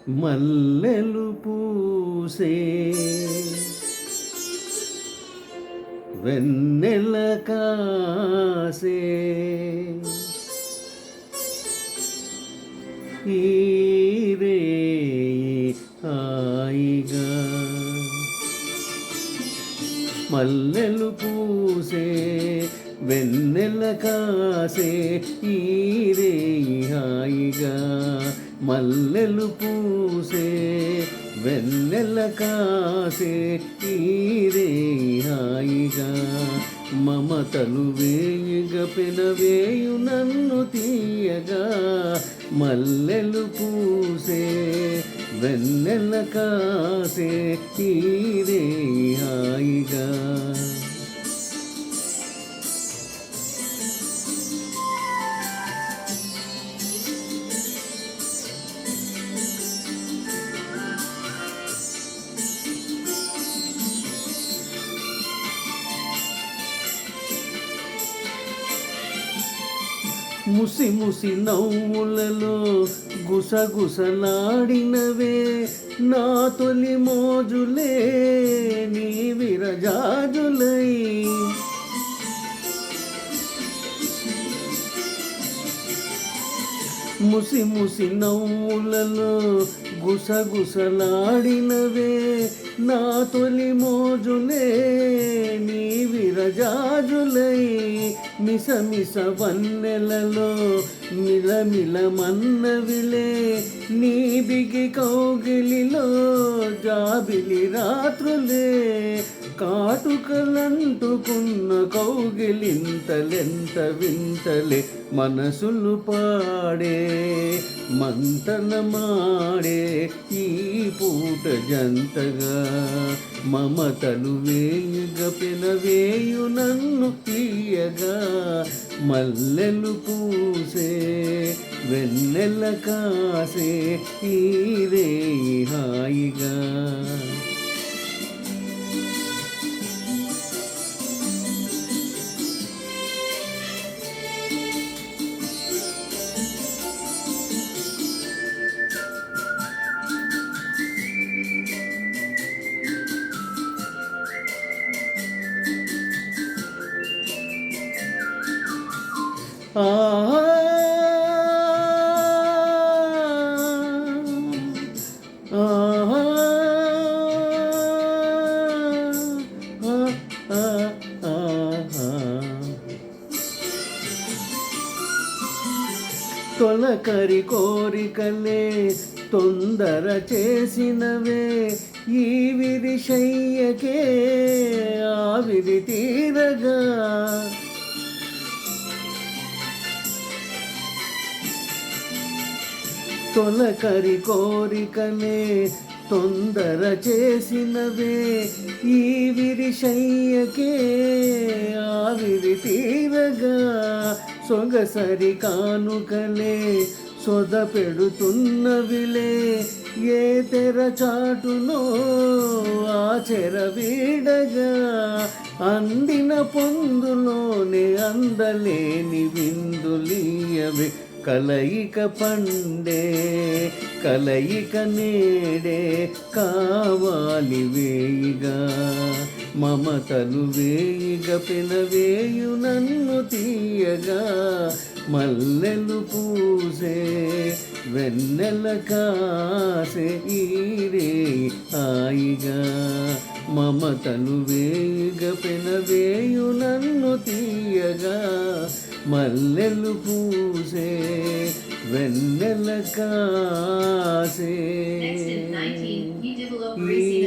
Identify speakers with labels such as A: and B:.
A: మల్లెలు పూసే వెన్నెల కాసే ఈ రేయి హాయిగా మల్లెలు పూసే వెన్నెల కాసే ఈ రేయి హాయిగా మల్లెలు పూసే వెన్నెల కాసే ఈ రేయి హాయిగా మమతలు వేయుగ పెనవేయు నన్ను తీయగా మల్లెలు పూసే వెన్నెల కాసే ఈ రేయి హాయిగా ముసి ముసి నవ్వులలో గుసగుసలాడినవే నా తొలి మోజులే నీ విరజాజులై ముసి ముసి నవ్వులలో గుసగుసలాడినవే నా తొలి మోజులే నీ విరజాజులై మిస మిస వన్నెలలో మిలమిల మన్నవిలే నీ బిగి కౌగిలిలో జాబిలి రాత్రులే కాటుకలంటుకున్న కౌగిలింతలెంత వింతలే మనసులు పాడే మంతన మాడే ఈ పూట జంతగా మమతలు వేయుగ పెనవేయు నన్ను తీయగా మల్లెలు పూసే వెన్నెల కాసే ఈ రేయి హాయిగా తొలకరి కోరికలే తొందర చేసినవే ఈ విరిశయ్యకే ఆవిరి తీరగా తొలకరి కోరికలే తొందర చేసినవే ఈ విరిశయ్యకే ఆవిరి తీరగా సొగసరి కానుకలే సొద పెడుతున్నవిలే ఏ తెర చాటునో ఆ చెర వీడగా అందిన పొందులోనే అందలేని విందులీయవే కలయిక పండే కలయిక నేడే కావాలి వేయిగా మమతలు వేయిగ పెనవేయు నన్ను తీయగా మల్లెలు పూసే వెన్నెల కాసే ఈ రేయి హాయిగా మమతలు వేయిగ పెనవేయు నన్ను తీయగా మల్లెలు పూసే వెన్నెల కాసే ఈ